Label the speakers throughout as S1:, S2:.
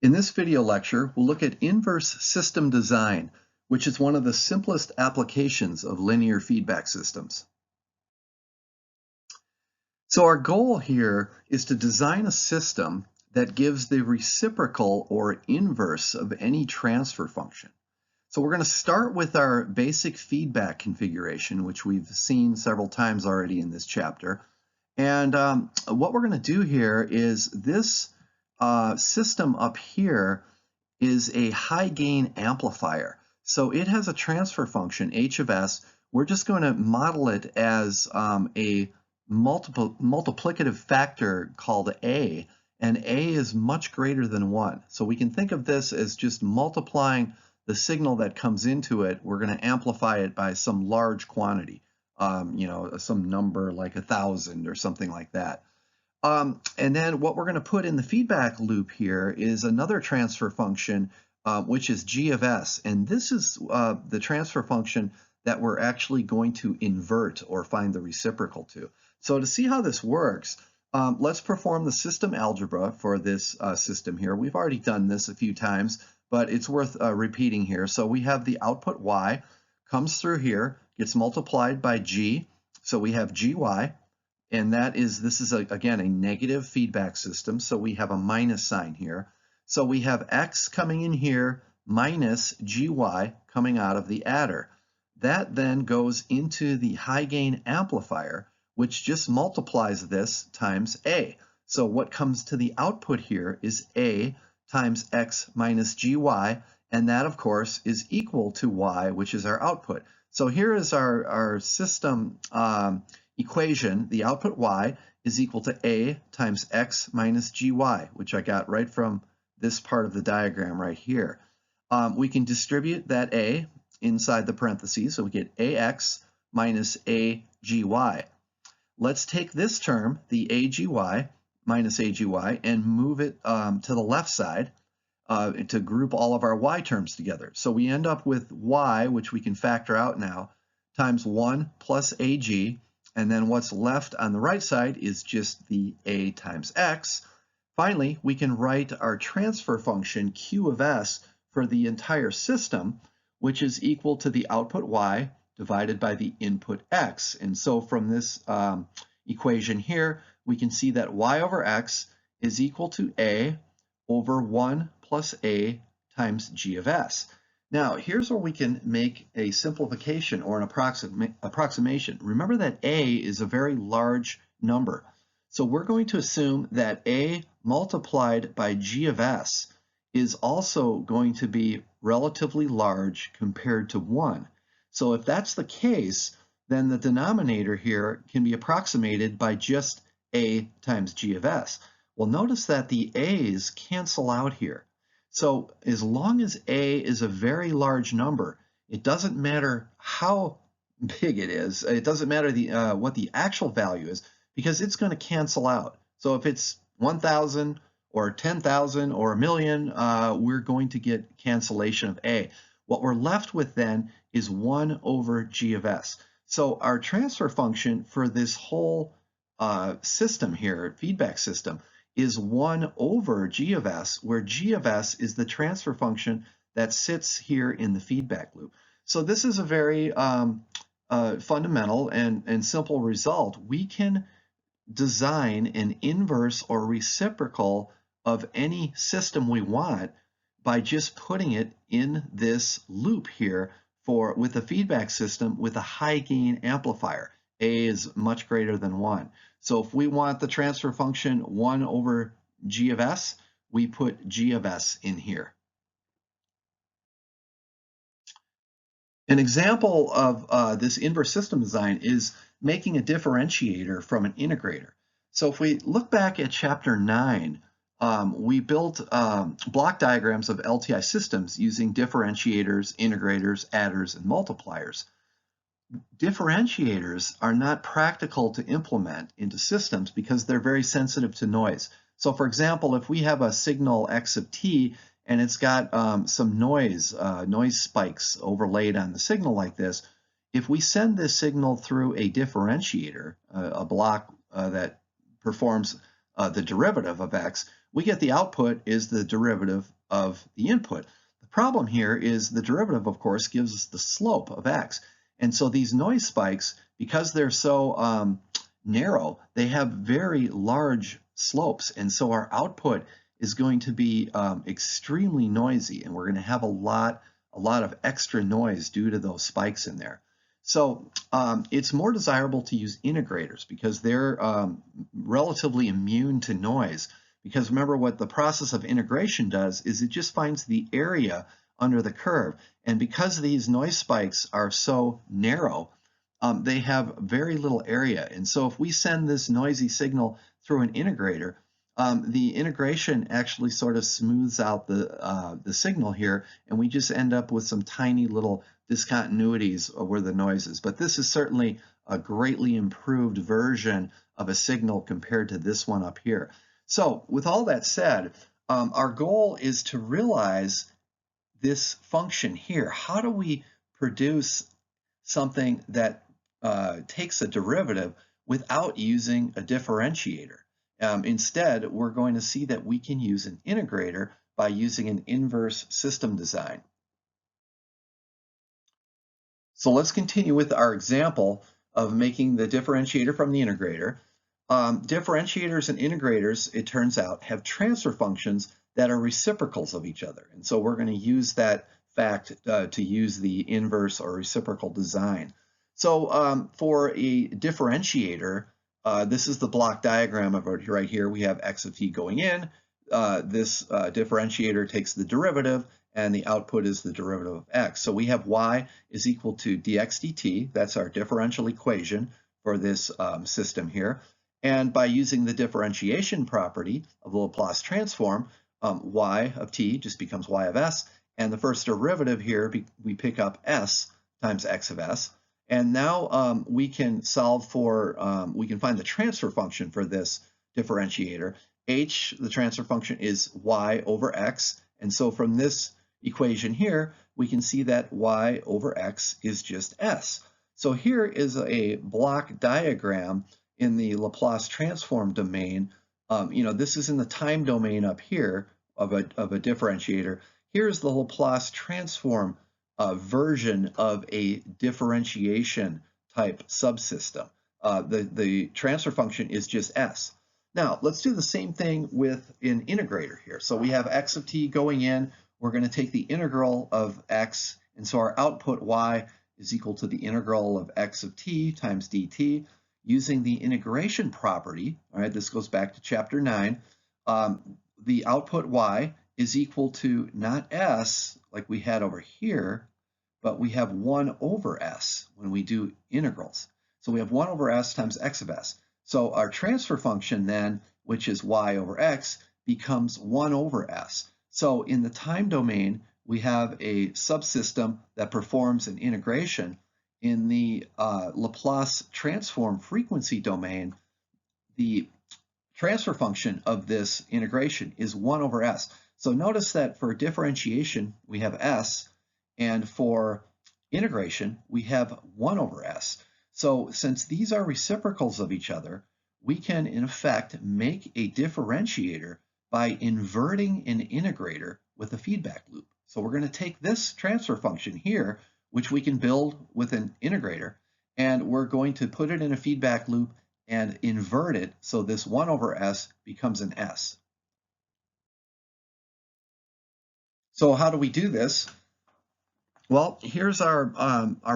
S1: In this video lecture, we'll look at inverse system design, which is one of the simplest applications of linear feedback systems. So our goal here is to design a system that gives the reciprocal or inverse of any transfer function. So we're going to start with our basic feedback configuration, which we've seen several times already in this chapter. And what we're going to do here is this system up here is a high gain amplifier. So it has a transfer function, h of s. We're just going to model it as a multiplicative factor called a, and a is much greater than 1. So we can think of this as just multiplying the signal that comes into it. We're going to amplify it by some large quantity, some number like 1,000 or something like that. And then what we're going to put in the feedback loop here is another transfer function, which is g of s. And this is the transfer function that we're actually going to invert or find the reciprocal to. So to see how this works, let's perform the system algebra for this system here. We've already done this a few times, but it's worth repeating here. So we have the output y comes through here, gets multiplied by g. So we have gy. And this is again, a negative feedback system, so we have a minus sign here. So we have x coming in here minus gy coming out of the adder. That then goes into the high gain amplifier, which just multiplies this times a. So what comes to the output here is a times x minus gy, and that of course is equal to y, which is our output. So here is our system equation. The output y is equal to a times x minus gy, which I got right from this part of the diagram right here. We can distribute that a inside the parentheses, so we get ax minus agy. Let's take this term, the agy minus agy, and move it to the left side to group all of our y terms together. So we end up with y, which we can factor out now, times 1 plus ag. And then what's left on the right side is just the a times x. Finally, we can write our transfer function q of s for the entire system, which is equal to the output y divided by the input x. And so from this equation here, we can see that y over x is equal to a over 1 plus a times g of s. Now, here's where we can make a simplification or an approximation. Remember that a is a very large number. So we're going to assume that a multiplied by g of s is also going to be relatively large compared to 1. So if that's the case, then the denominator here can be approximated by just a times g of s. Well, notice that the a's cancel out here. So as long as a is a very large number, it doesn't matter how big it is. It doesn't matter what the actual value is, because it's going to cancel out. So if it's 1,000 or 10,000 or 1,000,000, we're going to get cancellation of a. What we're left with then is 1 over g of s. So our transfer function for this whole system here, feedback system, is 1 over g of s, where g of s is the transfer function that sits here in the feedback loop. So this is a very fundamental and simple result. We can design an inverse or reciprocal of any system we want by just putting it in this loop here with a feedback system with a high gain amplifier. A is much greater than 1. So if we want the transfer function 1 over g of s, we put g of s in here. An example of this inverse system design is making a differentiator from an integrator. So if we look back at chapter 9, we built block diagrams of LTI systems using differentiators, integrators, adders, and multipliers. Differentiators are not practical to implement into systems because they're very sensitive to noise. So for example, if we have a signal x of t and it's got some noise spikes overlaid on the signal like this, if we send this signal through a differentiator, a block that performs the derivative of x, we get the output is the derivative of the input. The problem here is the derivative, of course, gives us the slope of x. And so these noise spikes, because they're so narrow, they have very large slopes. And so our output is going to be extremely noisy, and we're going to have a lot of extra noise due to those spikes in there. So it's more desirable to use integrators because they're relatively immune to noise. Because remember, what the process of integration does is it just finds the area under the curve. And because these noise spikes are so narrow, they have very little area. And so if we send this noisy signal through an integrator, the integration actually sort of smooths out the signal here, and we just end up with some tiny little discontinuities where the noise is. But this is certainly a greatly improved version of a signal compared to this one up here. So with all that said, our goal is to realize this function here. How do we produce something that takes a derivative without using a differentiator? Instead, we're going to see that we can use an integrator by using an inverse system design. So let's continue with our example of making the differentiator from the integrator. Differentiators and integrators, it turns out, have transfer functions that are reciprocals of each other. And so we're going to use that fact to use the inverse or reciprocal design. So for a differentiator, this is the block diagram of it right here. We have x of t going in. This differentiator takes the derivative, and the output is the derivative of x. So we have y is equal to dx dt. That's our differential equation for this system here. And by using the differentiation property of the Laplace transform, y of t just becomes y of s. And the first derivative here, we pick up s times x of s. And now we can solve for, we can find the transfer function for this differentiator. H, the transfer function, is y over x. And so from this equation here, we can see that y over x is just s. So here is a block diagram in the Laplace transform domain. This is in the time domain up here of a differentiator. Here's the Laplace transform version of a differentiation type subsystem. The transfer function is just s. Now, let's do the same thing with an integrator here. So we have x of t going in. We're going to take the integral of x, and so our output y is equal to the integral of x of t times dt. Using the integration property, all right, this goes back to chapter 9, the output y is equal to not s like we had over here, but we have 1 over s when we do integrals. So we have 1 over s times x of s. So our transfer function then, which is y over x, becomes 1 over s. So in the time domain, we have a subsystem that performs an integration. In the Laplace transform frequency domain, the transfer function of this integration is 1 over s. So notice that for differentiation, we have s, and for integration, we have 1 over s. So since these are reciprocals of each other, we can, in effect, make a differentiator by inverting an integrator with a feedback loop. So we're going to take this transfer function here, which we can build with an integrator, and we're going to put it in a feedback loop and invert it so this 1 over s becomes an s. So how do we do this? Well, here's our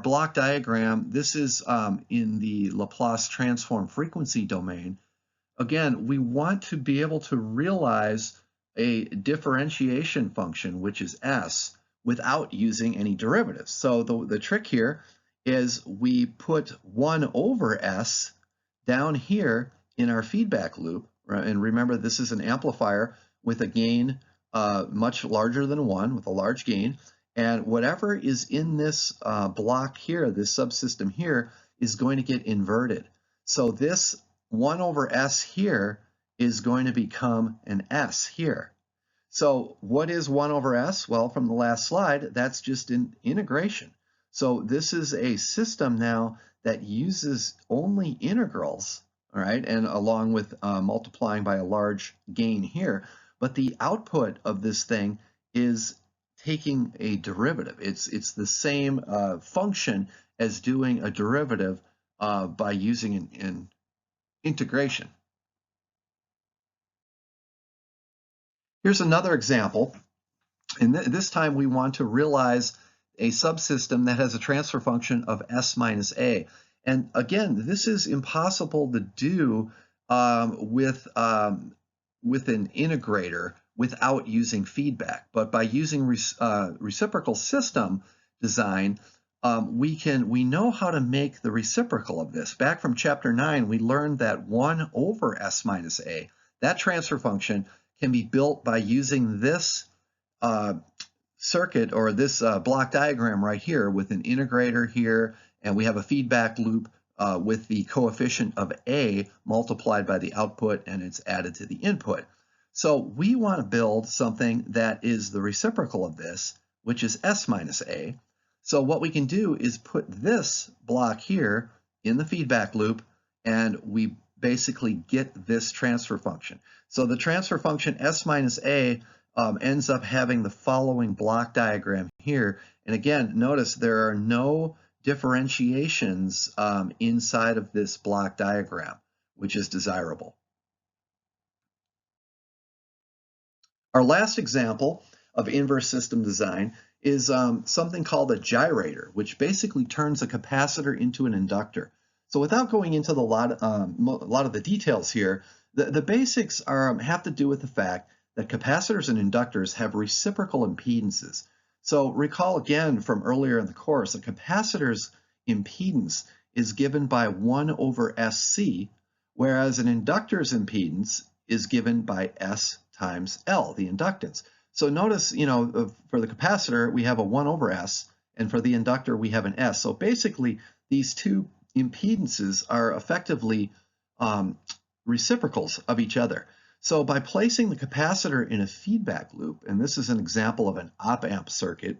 S1: block diagram. This is in the Laplace transform frequency domain. Again, we want to be able to realize a differentiation function, which is s, without using any derivatives. So the trick here is we put 1 over s down here in our feedback loop, right? And remember, this is an amplifier with a gain much larger than 1, with a large gain. And whatever is in this block here, this subsystem here, is going to get inverted. So this 1 over s here is going to become an s here. So what is 1 over s? Well, from the last slide, that's just an integration. So this is a system now that uses only integrals, all right, and along with multiplying by a large gain here. but the output of this thing is taking a derivative. It's the same function as doing a derivative by using an integration. Here's another example, and this time we want to realize a subsystem that has a transfer function of s minus a. And again, this is impossible to do with an integrator without using feedback. But by using reciprocal system design, we know how to make the reciprocal of this. Back from chapter 9, we learned that 1 over s minus a, that transfer function can be built by using this circuit or this block diagram right here with an integrator here, and we have a feedback loop with the coefficient of a multiplied by the output, and it's added to the input. So we want to build something that is the reciprocal of this, which is s minus a. So what we can do is put this block here in the feedback loop, and we basically get this transfer function. So the transfer function s minus a ends up having the following block diagram here. And again, notice there are no differentiations inside of this block diagram, which is desirable. Our last example of inverse system design is something called a gyrator, which basically turns a capacitor into an inductor. So without going into a lot of the details here, the basics have to do with the fact that capacitors and inductors have reciprocal impedances. So recall again from earlier in the course, a capacitor's impedance is given by 1 over SC, whereas an inductor's impedance is given by S times L, the inductance. So notice, for the capacitor, we have a 1 over S, and for the inductor, we have an S. So basically, these two impedances are effectively reciprocals of each other. So by placing the capacitor in a feedback loop, and this is an example of an op-amp circuit,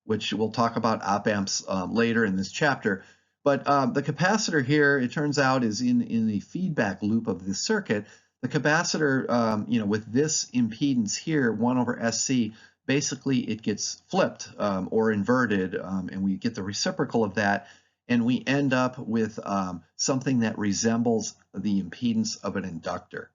S1: which we'll talk about op-amps later in this chapter, but the capacitor here, it turns out, is in the feedback loop of this circuit. The capacitor, with this impedance here, 1 over SC, basically it gets flipped or inverted, and we get the reciprocal of that, and we end up with something that resembles the impedance of an inductor.